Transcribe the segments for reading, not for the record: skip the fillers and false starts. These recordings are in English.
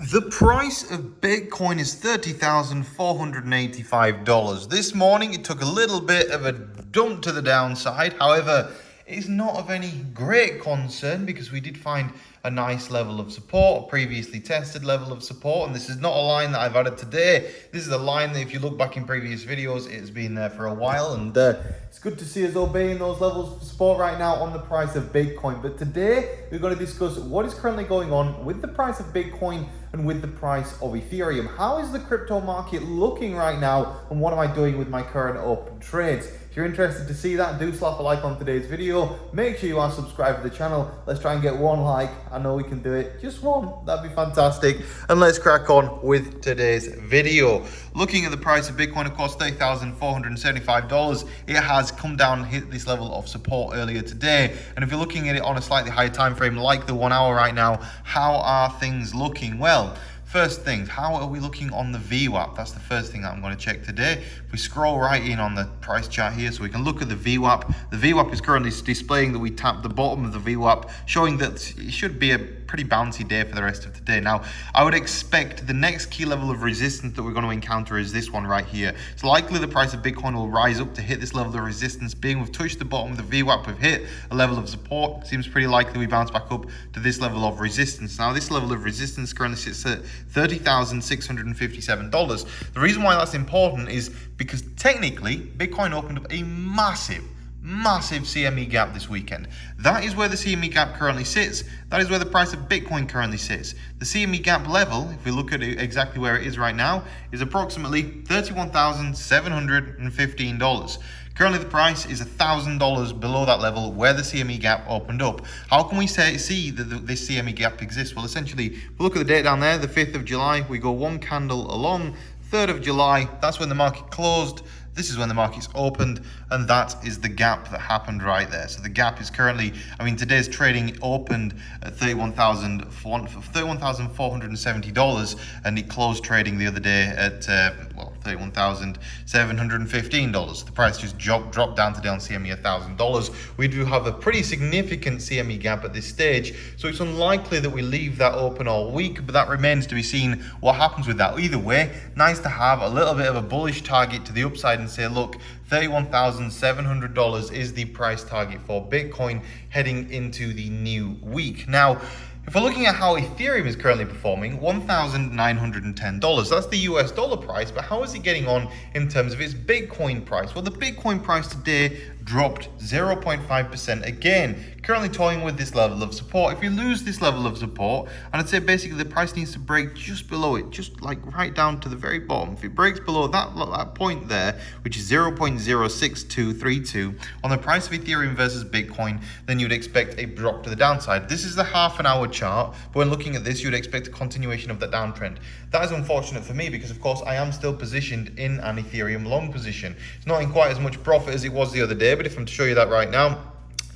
The price of Bitcoin is $30,485. This morning it took a little bit of a dump to the downside. However, it's not of any great concern because we did find a nice level of support, a previously tested level of support, and this is not a line that I've added today. This is a line that if you look back in previous videos, it's been there for a while, and it's good to see us obeying those levels of support right now on the price of Bitcoin. But today we're going to discuss what is currently going on with the price of Bitcoin and with the price of Ethereum. How is the crypto market looking right now, and what am I doing with my current open trades? If you're interested to see that, do slap a like on today's video. Make sure you are subscribed to the channel. Let's try and get one like. I know we can do it. Just one. That'd be fantastic. And let's crack on with today's video. Looking at the price of Bitcoin, of course, $30,475. It has come down, hit this level of support earlier today. And if you're looking at it on a slightly higher time frame, like the 1 hour right now, how are things looking? Well, first things, how are we looking on the VWAP? That's the first thing that I'm going to check today. If we scroll right in on the price chart here, so we can look at the VWAP. The VWAP is currently displaying that we tapped the bottom of the VWAP, showing that it should be a pretty bouncy day for the rest of the day. Now, I would expect the next key level of resistance that we're going to encounter is this one right here. It's likely the price of Bitcoin will rise up to hit this level of resistance. Being we've touched the bottom of the VWAP, we've hit a level of support. Seems pretty likely we bounce back up to this level of resistance. Now, this level of resistance currently sits at $30,657. The reason why that's important is because technically Bitcoin opened up a massive CME gap this weekend. That is where the CME gap currently sits. That is where the price of Bitcoin currently sits. The CME gap level, if we look at it exactly where it is right now, is approximately $31,715. Currently, the price is $1,000 below that level where the CME gap opened up. How can we see that this CME gap exists? Well, essentially, if we look at the date down there, the 5th of July, we go one candle along. 3rd of July, that's when the market closed. This is when the market's opened, and that is the gap that happened right there. So the gap is currently, today's trading opened at $31,470, and it closed trading the other day at, $31,715. The price just dropped down today on CME $1,000. We do have a pretty significant CME gap at this stage, so it's unlikely that we leave that open all week, but that remains to be seen what happens with that. Either way, nice to have a little bit of a bullish target to the upside and say, look, $31,700 is the price target for Bitcoin heading into the new week. Now, if we're looking at how Ethereum is currently performing, $1,910. That's the US dollar price, but how is it getting on in terms of its Bitcoin price? Well, the Bitcoin price today dropped 0.5% again, currently toying with this level of support. If you lose this level of support, and I'd say basically the price needs to break just below it, just like right down to the very bottom. If it breaks below that point there, which is 0.06232 on the price of Ethereum versus Bitcoin, then you'd expect a drop to the downside. This is the half an hour chart, but when looking at this, you'd expect a continuation of that downtrend. That is unfortunate for me because, of course, I am still positioned in an Ethereum long position. It's not in quite as much profit as it was the other day, but if I'm to show you that right now,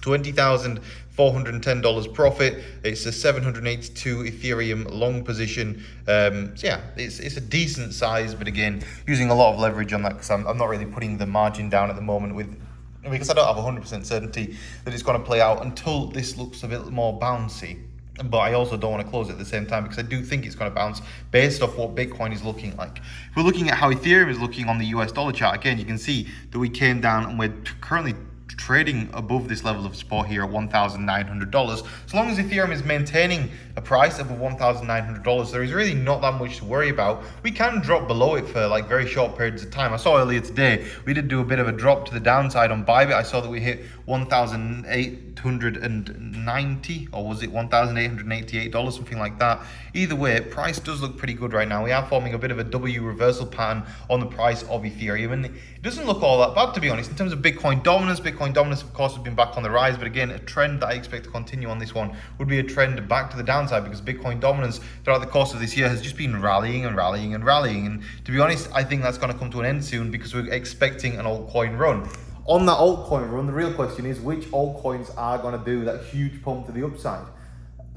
$20,410 profit. It's a 782 Ethereum long position. So yeah, it's a decent size, but again, using a lot of leverage on that because I'm not really putting the margin down at the moment because I don't have 100% certainty that it's going to play out until this looks a bit more bouncy. But I also don't want to close it at the same time because I do think it's going to bounce based off what Bitcoin is looking like. If we're looking at how Ethereum is looking on the US dollar chart, again, you can see that we came down and we're currently trading above this level of support here at $1,900. As long as Ethereum is maintaining a price above $1,900, there is really not that much to worry about. We can drop below it for like very short periods of time. I saw earlier today, we did do a bit of a drop to the downside on BYBIT. I saw that we hit $1,890, or was it $1,888, something like that. Either way, price does look pretty good right now. We are forming a bit of a W reversal pattern on the price of Ethereum, and it doesn't look all that bad, to be honest. In terms of Bitcoin dominance, of course, has been back on the rise, but again, a trend that I expect to continue on this one would be a trend back to the downside because Bitcoin dominance throughout the course of this year has just been rallying. And to be honest, I think that's going to come to an end soon because we're expecting an altcoin run. On that altcoin run, the real question is which altcoins are going to do that huge pump to the upside?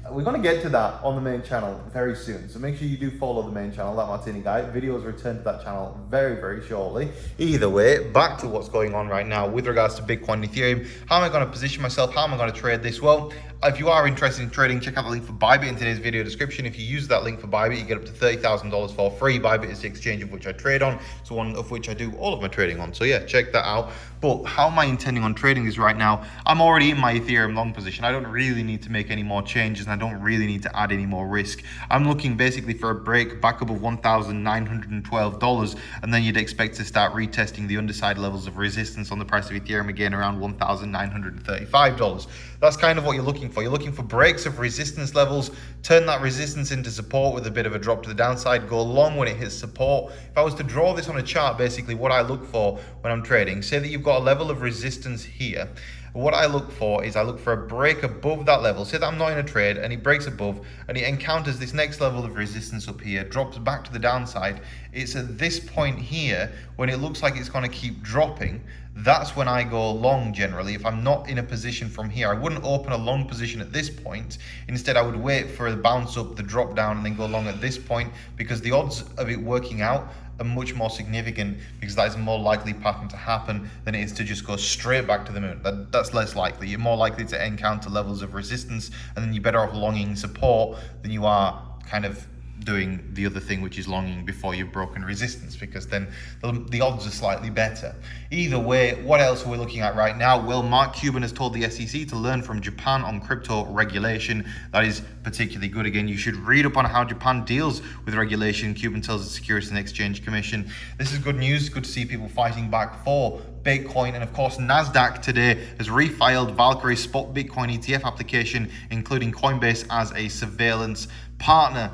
We're going to get to that on the main channel very soon, so make sure you do follow the main channel, That Martini Guy. Videos return to that channel very shortly. Either way, back to what's going on right now with regards to Bitcoin and Ethereum. How am I going to position myself? How am I going to trade this? Well, if you are interested in trading, check out the link for BYBIT in today's video description. If you use that link for BYBIT, you get up to $30,000 for free. BYBIT is the exchange of which I trade on. It's one of which I do all of my trading on. So yeah, check that out. But how am I intending on trading this right now? I'm already in my Ethereum long position. I don't really need to make any more changes, and I don't really need to add any more risk. I'm looking basically for a break back above $1,912, and then you'd expect to start retesting the underside levels of resistance on the price of Ethereum again around $1,935. That's kind of what you're looking for. You're looking for breaks of resistance levels, turn that resistance into support with a bit of a drop to the downside, go long when it hits support. If I was to draw this on a chart, basically what I look for when I'm trading, say that you've got a level of resistance here. What I look for is I look for a break above that level. Say that I'm not in a trade and it breaks above and it encounters this next level of resistance up here, drops back to the downside. It's at this point here when it looks like it's going to keep dropping. That's when I go long generally. If I'm not in a position from here, I wouldn't open a long position at this point. Instead, I would wait for the bounce up, the drop down, and then go long at this point, because the odds of it working out are much more significant, because that is a more likely pattern to happen than it is to just go straight back to the moon. That's less likely. You're more likely to encounter levels of resistance, and then you're better off longing support than you are kind of doing the other thing, which is longing before you've broken resistance, because then the odds are slightly better. Either way, what else are we looking at right now? Well, Mark Cuban has told the SEC to learn from Japan on crypto regulation. That is particularly good. Again, you should read up on how Japan deals with regulation. Cuban tells the Securities and Exchange Commission. This is good news. Good to see people fighting back for Bitcoin. And of course, NASDAQ today has refiled Valkyrie's spot Bitcoin ETF application, including Coinbase as a surveillance partner.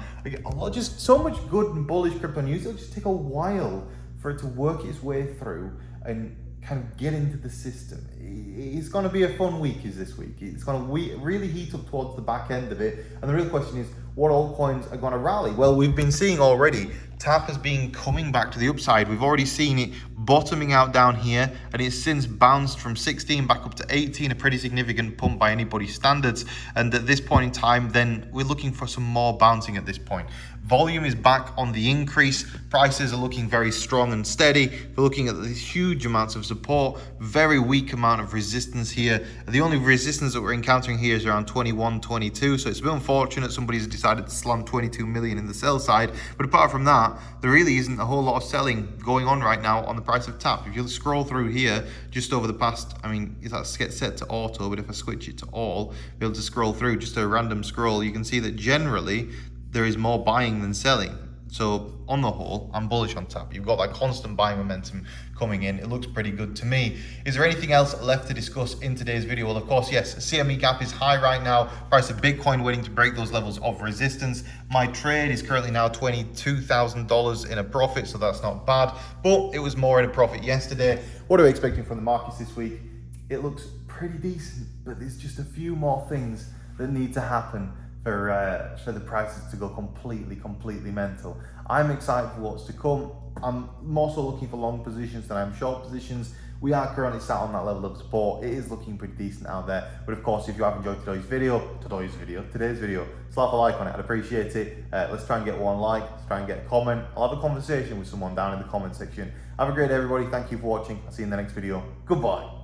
Just so much good and bullish crypto news. It'll just take a while for it to work its way through and kind of get into the system. It's going to be a fun week, is this week. It's going to really heat up towards the back end of it. And the real question is, what altcoins are going to rally? Well, we've been seeing already TAP has been coming back to the upside. We've already seen it bottoming out down here, and it's since bounced from 16 back up to 18, a pretty significant pump by anybody's standards. And at this point in time, then we're looking for some more bouncing at this point. Volume is back on the increase. Prices are looking very strong and steady. We're looking at these huge amounts of support, very weak amount of resistance here. The only resistance that we're encountering here is around 21, 22. So it's a bit unfortunate somebody's decided to slam 22 million in the sell side. But apart from that, there really isn't a whole lot of selling going on right now on the price of TAP. If you scroll through here, just over the past, I mean, that's set to auto, but if I switch it to all, be able to scroll through, just a random scroll, you can see that generally there is more buying than selling. So on the whole, I'm bullish on TAP. You've got that constant buying momentum coming in. It looks pretty good to me. Is there anything else left to discuss in today's video? Well, of course, yes, CME GAP is high right now. Price of Bitcoin waiting to break those levels of resistance. My trade is currently now $22,000 in a profit, so that's not bad. But it was more in a profit yesterday. What are we expecting from the markets this week? It looks pretty decent, but there's just a few more things that need to happen for the prices to go completely mental. I'm excited for what's to come. I'm more so looking for long positions than I'm short positions. We are currently sat on that level of support. It is looking pretty decent out there. But of course, if you have enjoyed today's video, slap a like on it. I'd appreciate it. Let's try and get one like. Let's try and get a comment. I'll have a conversation with someone down in the comment section. Have a great day, everybody. Thank you for watching. I'll see you in the next video. Goodbye.